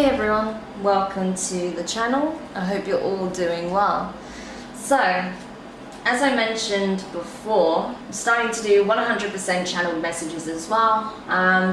Hey everyone, welcome to the channel. I hope you're all doing well. So, as I mentioned before, I'm starting to do 100% channeled messages as well,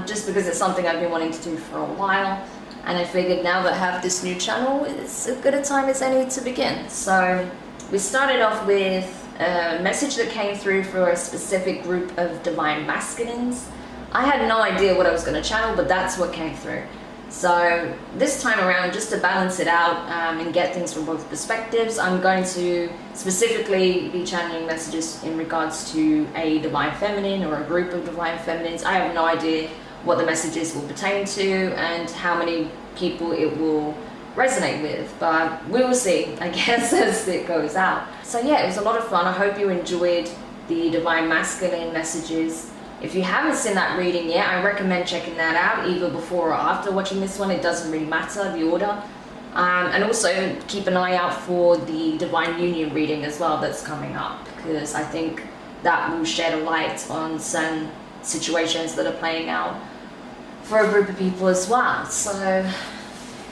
just because it's something I've been wanting to do for a while, and I figured now that I have this new channel, it's as good a time as any to begin. So, we started off with a message that came through for a specific group of divine masculines. I had no idea what I was going to channel, but that's what came through. So this time around, just to balance it out and get things from both perspectives, I'm going to specifically be channeling messages in regards to a divine feminine or a group of divine feminines. I have no idea what the messages will pertain to and how many people it will resonate with, but we will see, I guess, as it goes out. So yeah, it was a lot of fun. I hope you enjoyed the divine masculine messages. If you haven't seen that reading yet, I recommend checking that out either before or after watching this one. It doesn't really matter, the order. And also keep an eye out for the Divine Union reading as well that's coming up, because I think that will shed a light on some situations that are playing out for a group of people as well. So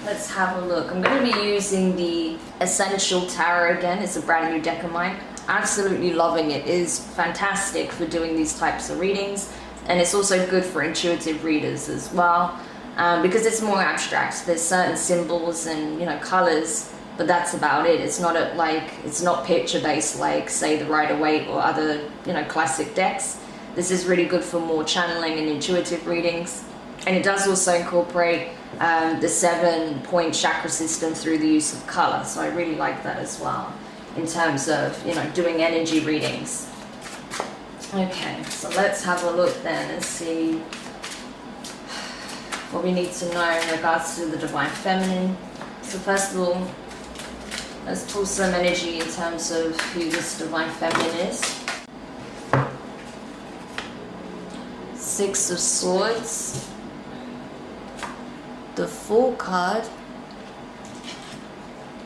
let's have a look. I'm going to be using the Essential Tarot again. It's a brand new deck of mine. Absolutely loving it. It is fantastic for doing these types of readings, and it's also good for intuitive readers as well, because it's more abstract. There's certain symbols and colors, but that's about it. It's not it's not picture based like say the Rider-Waite or other classic decks. This is really good for more channeling and intuitive readings, and it does also incorporate the 7-point chakra system through the use of color. So I really like that as well, in terms of doing energy readings. Okay, so let's have a look then and see what we need to know in regards to the divine feminine. So first of all, let's pull some energy in terms of who this divine feminine is. Six of Swords, the Fool card,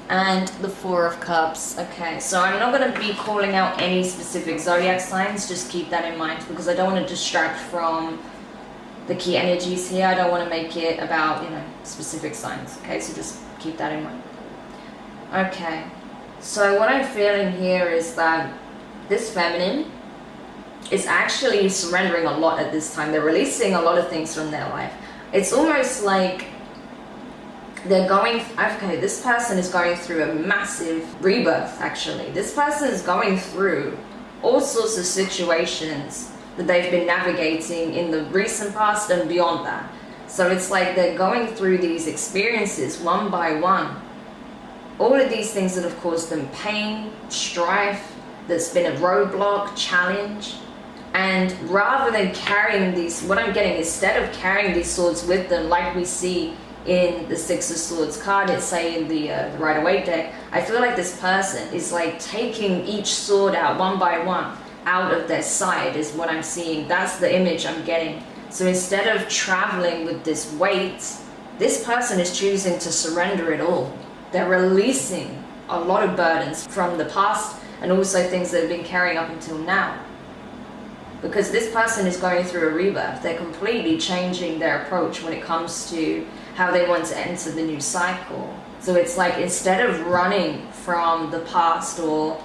and the Four of Cups. Okay, so I'm not going to be calling out any specific zodiac signs, just keep that in mind, because I don't want to distract from the key energies here. I don't want to make it about specific signs. Okay, so just keep that in mind. Okay, so what I'm feeling here is that this feminine is actually surrendering a lot at this time. They're releasing a lot of things from their life. It's almost like they're going, okay, this person is going through a massive rebirth, actually. This person is going through all sorts of situations that they've been navigating in the recent past and beyond that. So it's like they're going through these experiences one by one. All of these things that have caused them pain, strife, that's been a roadblock, challenge. And rather than carrying these, what I'm getting, instead of carrying these swords with them like we see in the Six of Swords card, it's saying the Rider-Waite deck, I feel like this person is like taking each sword out one by one out of their side is what I'm seeing. That's the image I'm getting. So instead of traveling with this weight, this person is choosing to surrender it all. They're releasing a lot of burdens from the past and also things that have been carrying up until now. Because this person is going through a rebirth. They're completely changing their approach when it comes to how they want to enter the new cycle. So it's like instead of running from the past or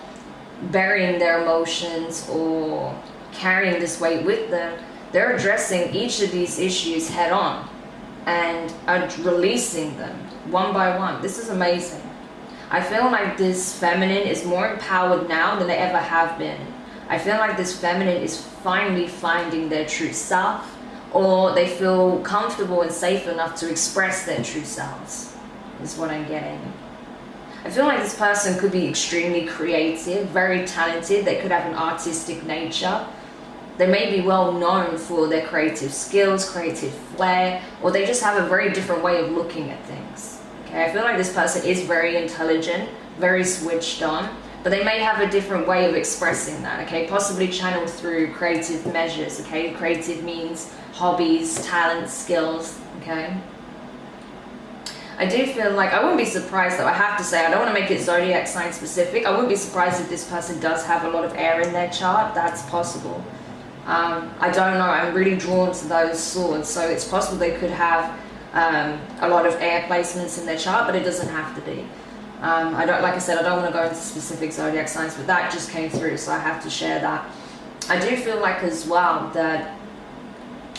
burying their emotions or carrying this weight with them, they're addressing each of these issues head on and are releasing them one by one. This is amazing. I feel like this feminine is more empowered now than they ever have been. I feel like this feminine is finally finding their true self, or they feel comfortable and safe enough to express their true selves, is what I'm getting. I feel like this person could be extremely creative, very talented. They could have an artistic nature. They may be well known for their creative skills, creative flair, or they just have a very different way of looking at things. Okay, I feel like this person is very intelligent, very switched on, but they may have a different way of expressing that, okay? Possibly channeled through creative measures, okay? Creative means hobbies, talents, skills, okay? I do feel like, I wouldn't be surprised though, I have to say, I don't want to make it zodiac sign specific. I wouldn't be surprised if this person does have a lot of air in their chart. That's possible. I don't know, I'm really drawn to those swords, so it's possible they could have a lot of air placements in their chart, but it doesn't have to be. I don't, like I said, I don't want to go into specific zodiac signs, but that just came through, so I have to share that. I do feel like as well that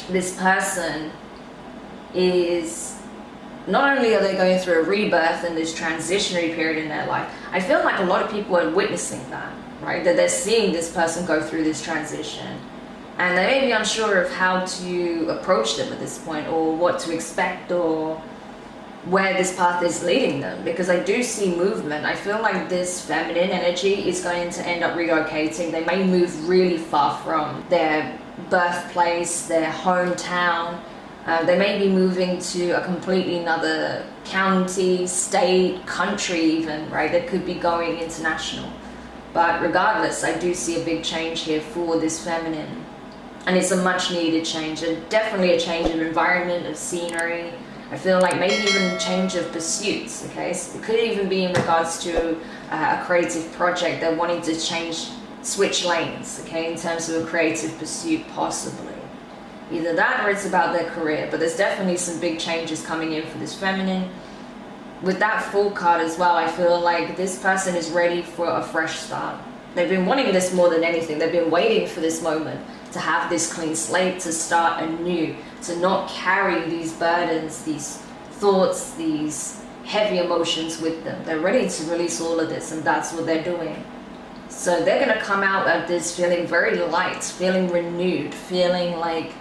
this person is, not only are they going through a rebirth and this transitionary period in their life, I feel like a lot of people are witnessing that, right? That they're seeing this person go through this transition. And they may be unsure of how to approach them at this point, or what to expect, or where this path is leading them, because I do see movement. I feel like this feminine energy is going to end up relocating. They may move really far from their birthplace, their hometown. They may be moving to a completely another county, state, country even, right? They could be going international. But regardless, I do see a big change here for this feminine. And it's a much needed change, and definitely a change of environment, of scenery. I feel like maybe even a change of pursuits, okay? So it could even be in regards to a creative project. They're wanting to switch lanes, okay, in terms of a creative pursuit, possibly. Either that or it's about their career, but there's definitely some big changes coming in for this feminine. With that Fool card as well, I feel like this person is ready for a fresh start. They've been wanting this more than anything. They've been waiting for this moment to have this clean slate, to start anew, to not carry these burdens, these thoughts, these heavy emotions with them. They're ready to release all of this, and that's what they're doing. So they're going to come out of this feeling very light, feeling renewed, feeling like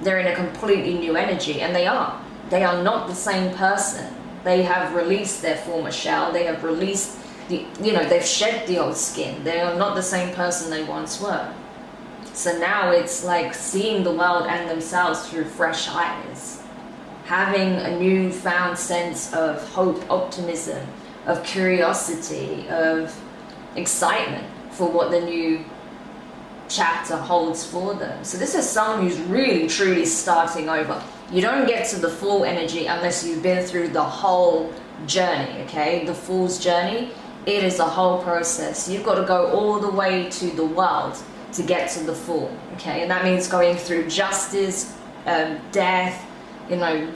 they're in a completely new energy, and they are. They are not the same person. They have released their former shell. They have released they've shed the old skin. They are not the same person they once were. So now it's like seeing the world and themselves through fresh eyes, having a newfound sense of hope, optimism, of curiosity, of excitement for what the new chapter holds for them. So this is someone who's really truly starting over. You don't get to the full energy unless you've been through the whole journey, okay? The Fool's journey, it is a whole process. You've got to go all the way to the world to get to the Fool, okay? And that means going through justice, death,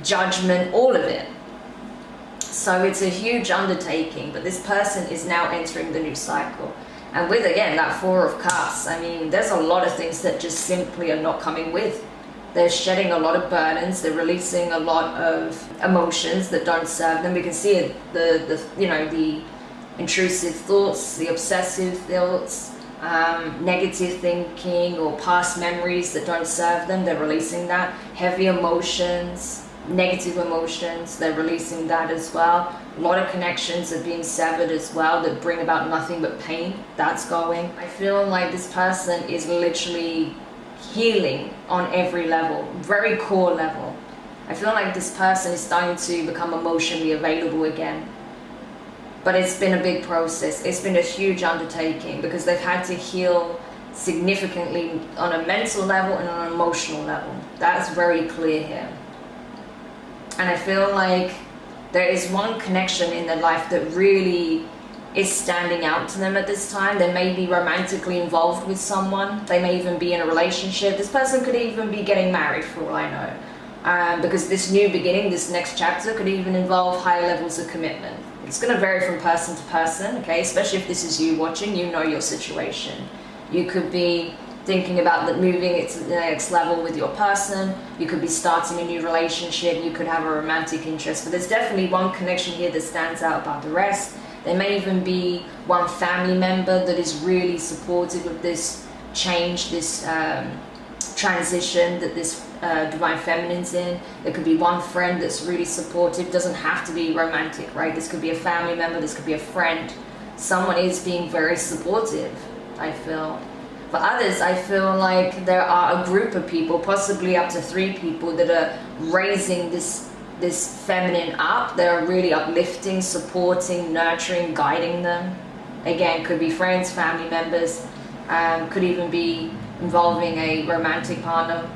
judgment, all of it. So it's a huge undertaking, but this person is now entering the new cycle. And with, again, that Four of Cups, I mean, there's a lot of things that just simply are not coming with. They're shedding a lot of burdens. They're releasing a lot of emotions that don't serve them. We can see it, the intrusive thoughts, the obsessive thoughts, negative thinking, or past memories that don't serve them. They're releasing that. Heavy emotions, negative emotions, they're releasing that as well. A lot of connections are being severed as well that bring about nothing but pain. That's going. I feel like this person is literally healing on every level, very core level. I feel like this person is starting to become emotionally available again. But it's been a big process. It's been a huge undertaking because they've had to heal significantly on a mental level and on an emotional level. That's very clear here. And I feel like there is one connection in their life that really is standing out to them at this time. They may be romantically involved with someone. They may even be in a relationship. This person could even be getting married, for all I know. Because this new beginning, this next chapter, could even involve high levels of commitment. It's going to vary from person to person, okay? Especially if this is you watching, you know your situation. You could be thinking about moving it to the next level with your person. You could be starting a new relationship. You could have a romantic interest. But there's definitely one connection here that stands out above the rest. There may even be one family member that is really supportive of this change, this transition that this Divine Feminine's in. There could be one friend that's really supportive. It doesn't have to be romantic, right? This could be a family member. This could be a friend. Someone is being very supportive, I feel. For others, I feel like there are a group of people, possibly up to 3 people, that are raising this feminine up. They're really uplifting, supporting, nurturing, guiding them. Again, could be friends, family members, could even be involving a romantic partner.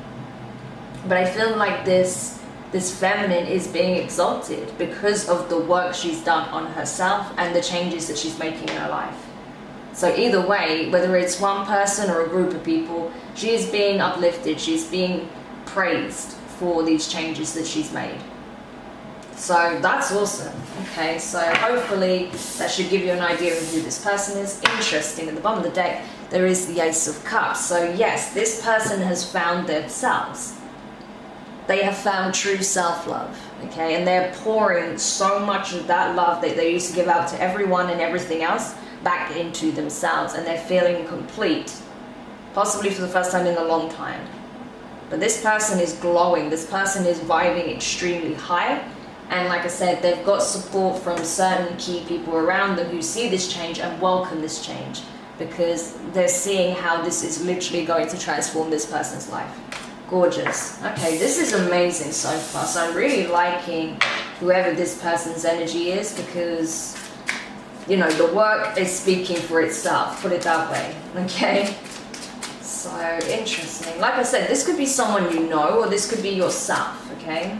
But I feel like this feminine is being exalted because of the work she's done on herself and the changes that she's making in her life. So either way, whether it's one person or a group of people, she is being uplifted, she's being praised for these changes that she's made. So that's awesome. Okay, so hopefully that should give you an idea of who this person is. Interesting, at the bottom of the deck, there is the Ace of Cups. So yes, this person has found themselves. They have found true self-love, okay? And they're pouring so much of that love that they used to give out to everyone and everything else back into themselves. And they're feeling complete, possibly for the first time in a long time. But this person is glowing. This person is vibing extremely high. And like I said, they've got support from certain key people around them who see this change and welcome this change, because they're seeing how this is literally going to transform this person's life. Gorgeous. Okay, this is amazing so far. So I'm really liking whoever this person's energy is, because, you know, the work is speaking for itself, put it that way. Okay, so interesting. Like I said, this could be someone you know, or this could be yourself. Okay,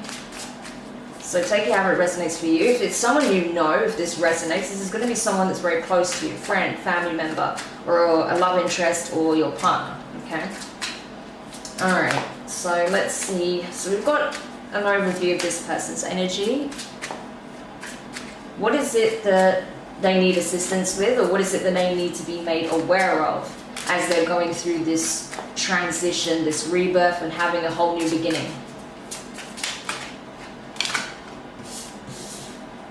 so take it how it resonates for you. If it's someone you know, if this resonates, this is going to be someone that's very close to you, friend, family member, or a love interest, or your partner. Okay, all right, so let's see. So we've got an overview of this person's energy. What is it that they need assistance with, or what is it that they need to be made aware of as they're going through this transition, this rebirth, and having a whole new beginning?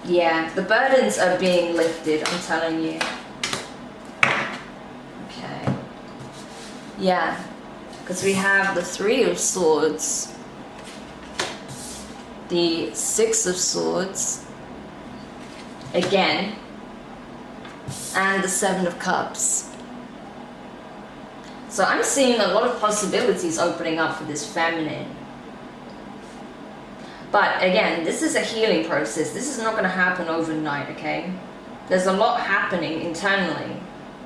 Yeah, the burdens are being lifted, I'm telling you. Okay. Yeah, because we have the Three of Swords, the Six of Swords, again, and the Seven of Cups. So I'm seeing a lot of possibilities opening up for this feminine. But again, this is a healing process. This is not going to happen overnight, okay? There's a lot happening internally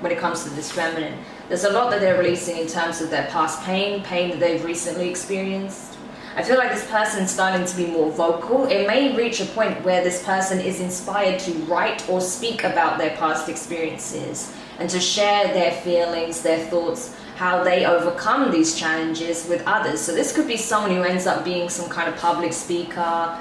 when it comes to this feminine. There's a lot that they're releasing in terms of their past pain that they've recently experienced. I feel like this person's starting to be more vocal. It may reach a point where this person is inspired to write or speak about their past experiences and to share their feelings, their thoughts, how they overcome these challenges with others. So this could be someone who ends up being some kind of public speaker,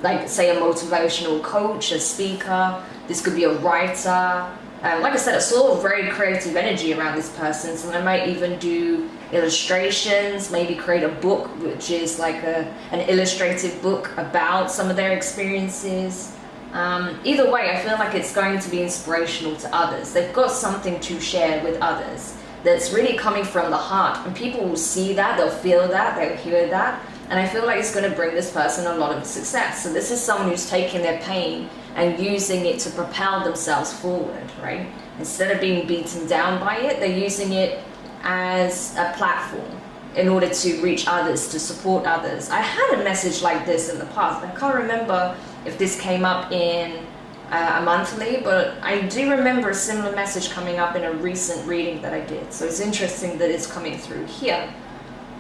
like say a motivational coach, a speaker. This could be a writer. Like I said, I saw very creative energy around this person, so they might even do illustrations, maybe create a book, which is like an illustrative book about some of their experiences. Either way, I feel like it's going to be inspirational to others. They've got something to share with others that's really coming from the heart, and people will see that, they'll feel that, they'll hear that, and I feel like it's going to bring this person a lot of success. So this is someone who's taking their pain and using it to propel themselves forward, right? Instead of being beaten down by it, they're using it as a platform in order to reach others, to support others. I had a message like this in the past. I can't remember if this came up in a monthly, but I do remember a similar message coming up in a recent reading that I did. So it's interesting that it's coming through here.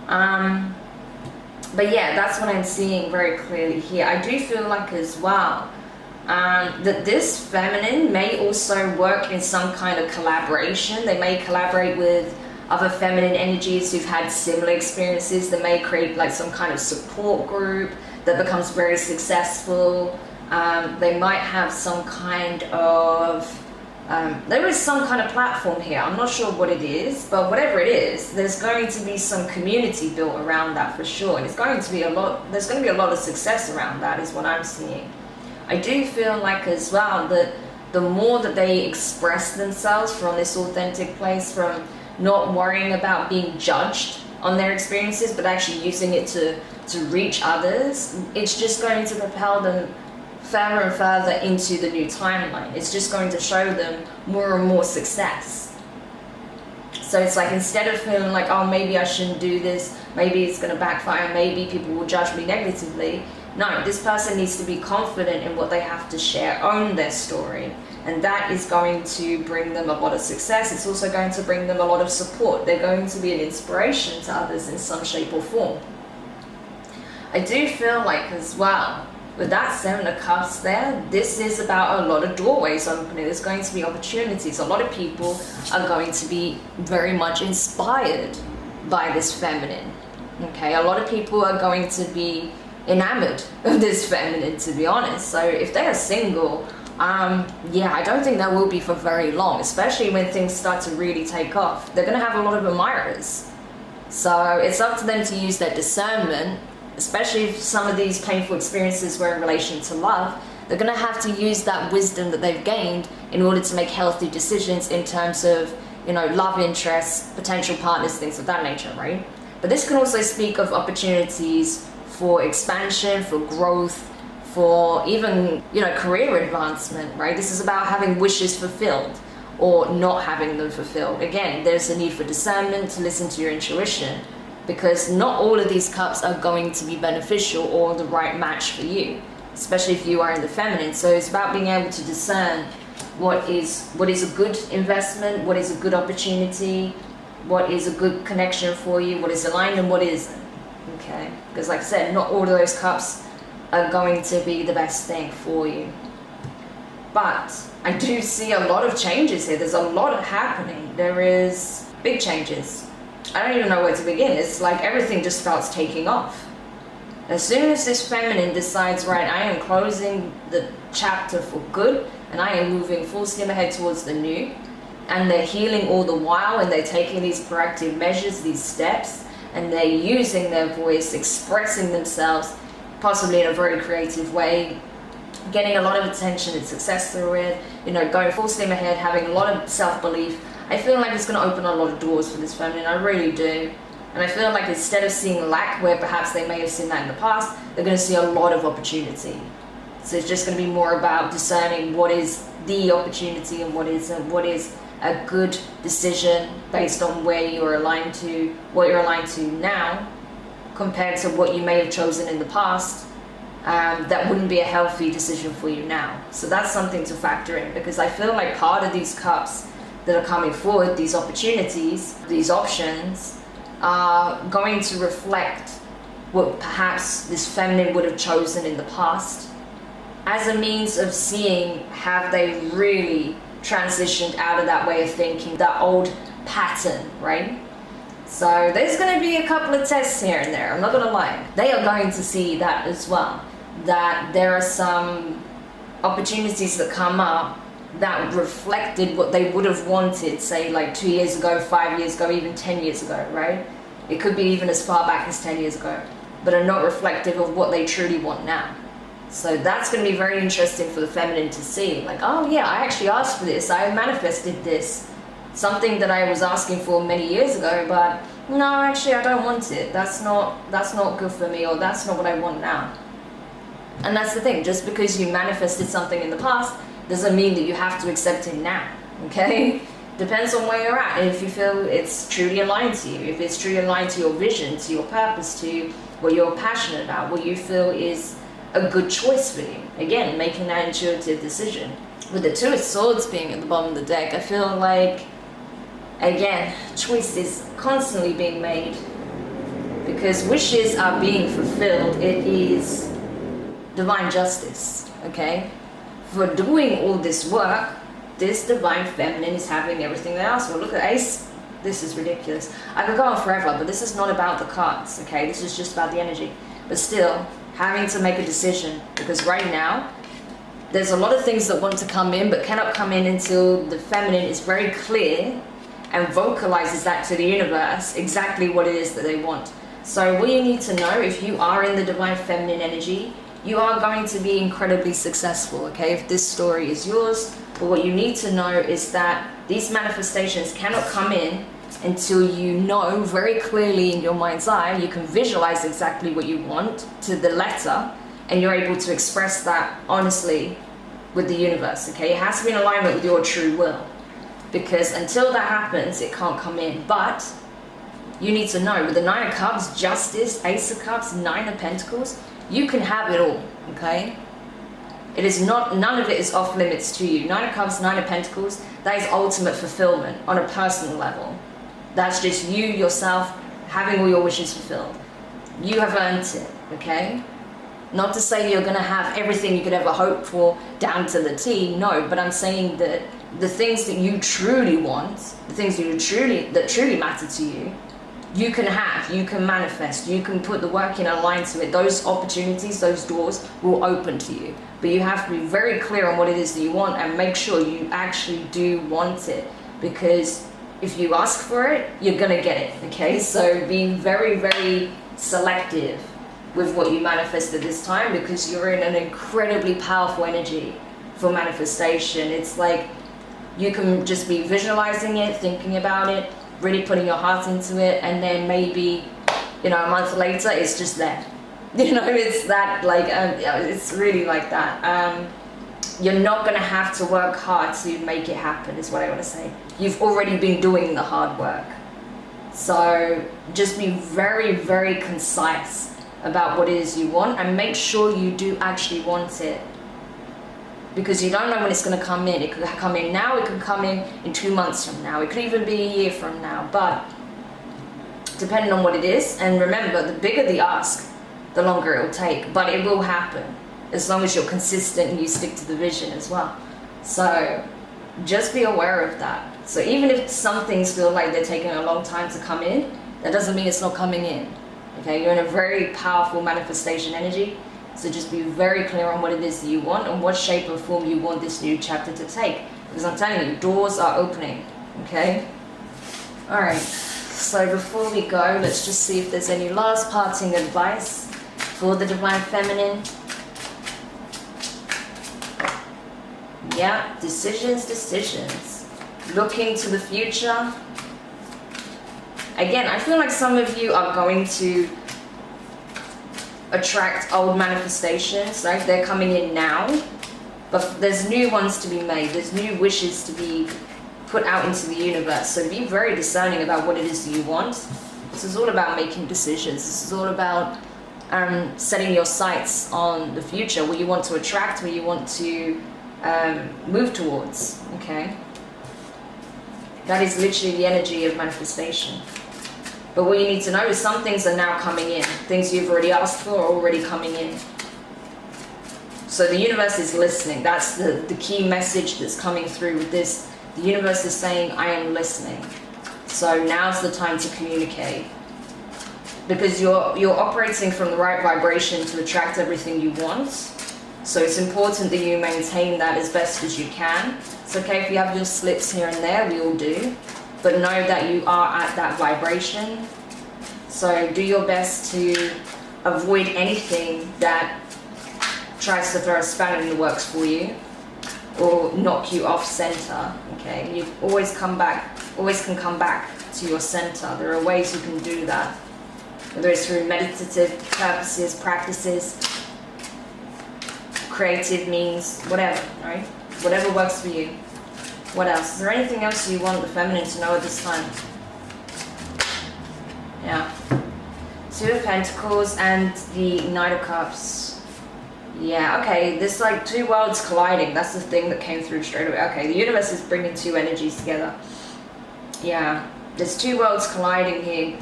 But yeah, that's what I'm seeing very clearly here. I do feel like as well that this feminine may also work in some kind of collaboration. They may collaborate with other feminine energies who've had similar experiences. They may create like some kind of support group that becomes very successful. They might have some kind of, there is some kind of platform here. I'm not sure what it is, but whatever it is, there's going to be some community built around that for sure. And it's going to be a lot, there's going to be a lot of success around that is what I'm seeing. I do feel like as well that the more that they express themselves from this authentic place, from not worrying about being judged on their experiences, but actually using it to reach others, it's just going to propel them further and further into the new timeline. It's just going to show them more and more success. So it's like, instead of feeling like, oh, maybe I shouldn't do this, maybe it's going to backfire, maybe people will judge me negatively. No, this person needs to be confident in what they have to share, own their story. And that is going to bring them a lot of success. It's also going to bring them a lot of support. They're going to be an inspiration to others in some shape or form. I do feel like as well, with that Seven of Cups there, this is about a lot of doorways opening. There's going to be opportunities. A lot of people are going to be very much inspired by this feminine. Okay, a lot of people are going to be enamored of this feminine, to be honest. So if they are single, yeah, I don't think that will be for very long, especially when things start to really take off. They're going to have a lot of admirers. So it's up to them to use their discernment, especially if some of these painful experiences were in relation to love. They're going to have to use that wisdom that they've gained in order to make healthy decisions in terms of, you know, love interests, potential partners, things of that nature, right? But this can also speak of opportunities for expansion, for growth, for even, you know, career advancement, right? This is about having wishes fulfilled or not having them fulfilled. Again, there's a need for discernment, to listen to your intuition, because not all of these cups are going to be beneficial or the right match for you, especially if you are in the feminine. So it's about being able to discern what is a good investment, what is a good opportunity, what is a good connection for you, what is aligned and what isn't. Okay, because like I said, not all of those cups are going to be the best thing for you. But I do see a lot of changes here. There's a lot happening. There is big changes. I don't even know where to begin. It's like everything just starts taking off. As soon as this feminine decides, right, I am closing the chapter for good and I am moving full steam ahead towards the new, and they're healing all the while, and they're taking these proactive measures, these steps, and they're using their voice, expressing themselves, possibly in a very creative way, getting a lot of attention and success through it, you know, going full steam ahead, having a lot of self-belief. I feel like it's going to open a lot of doors for this feminine, I really do. And I feel like instead of seeing lack where perhaps they may have seen that in the past, they're going to see a lot of opportunity. So it's just going to be more about discerning what is the opportunity and what is a good decision based on where you're aligned to, what you're aligned to now, compared to what you may have chosen in the past. That wouldn't be a healthy decision for you now. So that's something to factor in, because I feel like part of these cups that are coming forward, these opportunities, these options, are going to reflect what perhaps this feminine would have chosen in the past as a means of seeing, have they really transitioned out of that way of thinking, that old pattern, right? So there's going to be a couple of tests here and there, I'm not going to lie. They are going to see that as well, that there are some opportunities that come up that reflected what they would have wanted, say like 2 years ago, 5 years ago, even 10 years ago, right? It could be even as far back as 10 years ago, but are not reflective of what they truly want now. So that's going to be very interesting for the feminine to see, like, oh yeah, I actually asked for this, I manifested this, something that I was asking for many years ago, but no, actually I don't want it, that's not good for me, or that's not what I want now. And that's the thing, just because you manifested something in the past doesn't mean that you have to accept it now, okay? Depends on where you're at, and if you feel it's truly aligned to you, if it's truly aligned to your vision, to your purpose, to what you're passionate about, what you feel is a good choice for you. Again, making that intuitive decision. With the Two of Swords being at the bottom of the deck, I feel like, again, choice is constantly being made, because wishes are being fulfilled. It is divine justice, okay? For doing all this work, this divine feminine is having everything they ask for. Look at Ace. This is ridiculous. I could go on forever, but this is not about the cards, okay? This is just about the energy. But still, having to make a decision, because right now, there's a lot of things that want to come in, but cannot come in until the feminine is very clear and vocalizes that to the universe, exactly what it is that they want. So what you need to know, if you are in the divine feminine energy, you are going to be incredibly successful, okay, if this story is yours. But what you need to know is that these manifestations cannot come in until you know very clearly in your mind's eye, you can visualize exactly what you want to the letter, and you're able to express that honestly with the universe, okay? It has to be in alignment with your true will, because until that happens, it can't come in. But you need to know, with the Nine of Cups, Justice, Ace of Cups, Nine of Pentacles, you can have it all, okay? It is not, none of it is off limits to you. Nine of Cups, Nine of Pentacles, that is ultimate fulfillment on a personal level. That's just you, yourself, having all your wishes fulfilled. You have earned it, okay? Not to say you're gonna have everything you could ever hope for down to the T, no, but I'm saying that the things that you truly want, the things that truly matter to you, you can manifest, you can put the work in and align to it. Those opportunities, those doors will open to you. But you have to be very clear on what it is that you want and make sure you actually do want it. Because if you ask for it, you're gonna get it, okay? So be very, very selective with what you manifest at this time, because you're in an incredibly powerful energy for manifestation. It's like you can just be visualizing it, thinking about it, really putting your heart into it, and then maybe, you know, a month later it's just there. You know, it's that, like, it's really like that. You're not gonna have to work hard to make it happen, is what I want to say. You've already been doing the hard work. So just be very, very concise about what it is you want, and make sure you do actually want it. Because you don't know when it's going to come in. It could come in now, it could come in 2 months from now, it could even be a year from now. But depending on what it is, and remember, the bigger the ask, the longer it will take. But it will happen, as long as you're consistent and you stick to the vision as well. So just be aware of that. So even if some things feel like they're taking a long time to come in, that doesn't mean it's not coming in. Okay, you're in a very powerful manifestation energy. So just be very clear on what it is that you want and what shape or form you want this new chapter to take. Because I'm telling you, doors are opening, okay? All right, so before we go, let's just see if there's any last parting advice for the Divine Feminine. Yeah, decisions. Looking to the future. Again, I feel like some of you are going to attract old manifestations, right? They're coming in now, but there's new ones to be made. There's new wishes to be put out into the universe. So be very discerning about what it is that you want. This is all about making decisions. This is all about setting your sights on the future, what you want to attract, what you want to move towards, okay? That is literally the energy of manifestation. But what you need to know is some things are now coming in. Things you've already asked for are already coming in. So the universe is listening. That's the key message that's coming through with this. The universe is saying, I am listening. So now's the time to communicate. Because you're operating from the right vibration to attract everything you want. So it's important that you maintain that as best as you can. It's okay if you have your slips here and there, we all do. But know that you are at that vibration. So do your best to avoid anything that tries to throw a spanner in the works for you or knock you off center. Okay, you always can come back to your center. There are ways you can do that, whether it's through meditative purposes, practices, creative means, whatever, right? Whatever works for you. What else? Is there anything else you want the feminine to know at this time? Yeah. Two of Pentacles and the Knight of Cups. Yeah, okay, there's like two worlds colliding. That's the thing that came through straight away. Okay, the universe is bringing two energies together. Yeah, there's two worlds colliding here,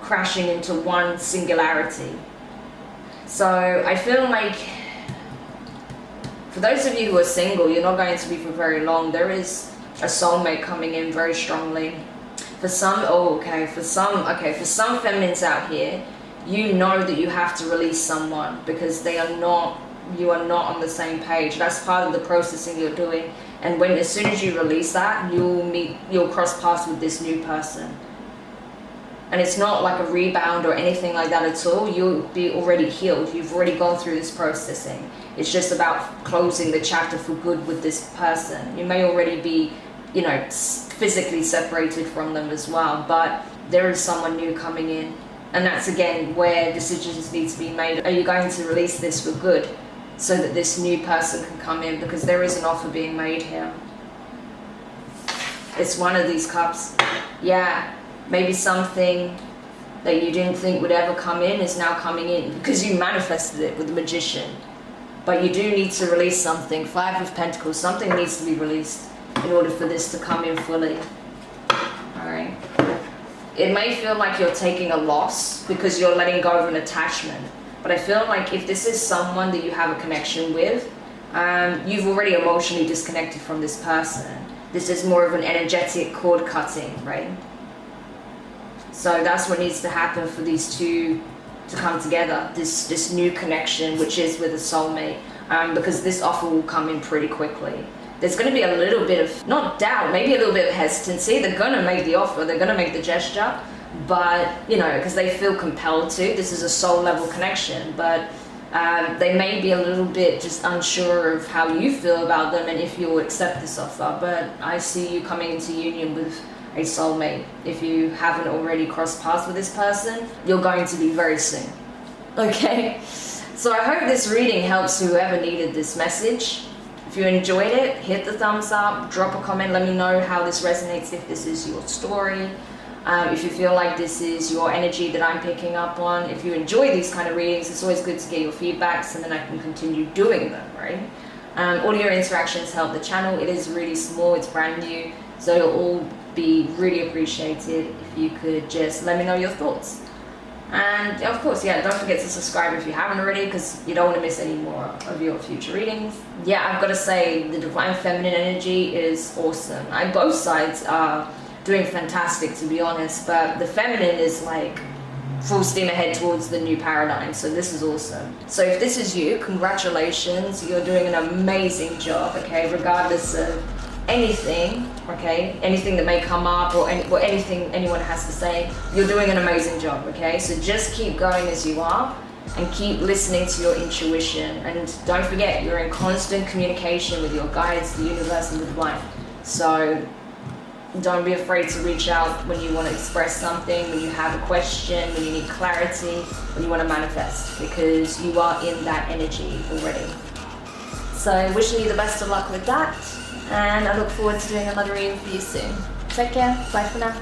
crashing into one singularity. So I feel like for those of you who are single, you're not going to be for very long. There is a soulmate coming in very strongly. For some, for some feminines out here, you know that you have to release someone because you are not on the same page. That's part of the processing you're doing. And as soon as you release that, you'll cross paths with this new person. And it's not like a rebound or anything like that at all. You'll be already healed. You've already gone through this processing. It's just about closing the chapter for good with this person. You may already be, you know, physically separated from them as well, but there is someone new coming in. And that's again where decisions need to be made. Are you going to release this for good so that this new person can come in? Because there is an offer being made here. It's one of these cups. Yeah. Maybe something that you didn't think would ever come in is now coming in because you manifested it with the Magician. But you do need to release something. Five of Pentacles, something needs to be released in order for this to come in fully. Alright. It may feel like you're taking a loss because you're letting go of an attachment. But I feel like if this is someone that you have a connection with, you've already emotionally disconnected from this person. This is more of an energetic cord cutting, right? So that's what needs to happen for these two to come together, this new connection, which is with a soulmate, because this offer will come in pretty quickly. There's going to be a little bit of, not doubt, maybe a little bit of hesitancy. They're going to make the offer, they're going to make the gesture, but, you know, because they feel compelled to. This is a soul level connection, but they may be a little bit just unsure of how you feel about them and if you'll accept this offer. But I see you coming into union with a soulmate. If you haven't already crossed paths with this person, you're going to be very soon. Okay? So I hope this reading helps whoever needed this message. If you enjoyed it, hit the thumbs up, drop a comment, let me know how this resonates, if this is your story. If you feel like this is your energy that I'm picking up on. If you enjoy these kind of readings, it's always good to get your feedbacks and then I can continue doing them, right? All your interactions help the channel. It is really small, it's brand new, so it'll all be really appreciated if you could just let me know your thoughts. And of course, yeah, don't forget to subscribe if you haven't already, because you don't want to miss any more of your future readings. Yeah, I've got to say, the Divine Feminine energy is awesome. Both sides are doing fantastic, to be honest, but the feminine is like full steam ahead towards the new paradigm, so this is awesome. So if this is you, congratulations, you're doing an amazing job, okay, regardless of anything, okay, anything that may come up or anything anyone has to say, you're doing an amazing job, okay? So just keep going as you are and keep listening to your intuition, and don't forget, you're in constant communication with your guides, the universe, and the divine. So don't be afraid to reach out when you want to express something, when you have a question, when you need clarity, when you want to manifest, because you are in that energy already. So wishing you the best of luck with that, and I look forward to doing another reading for you soon. Take care, bye for now.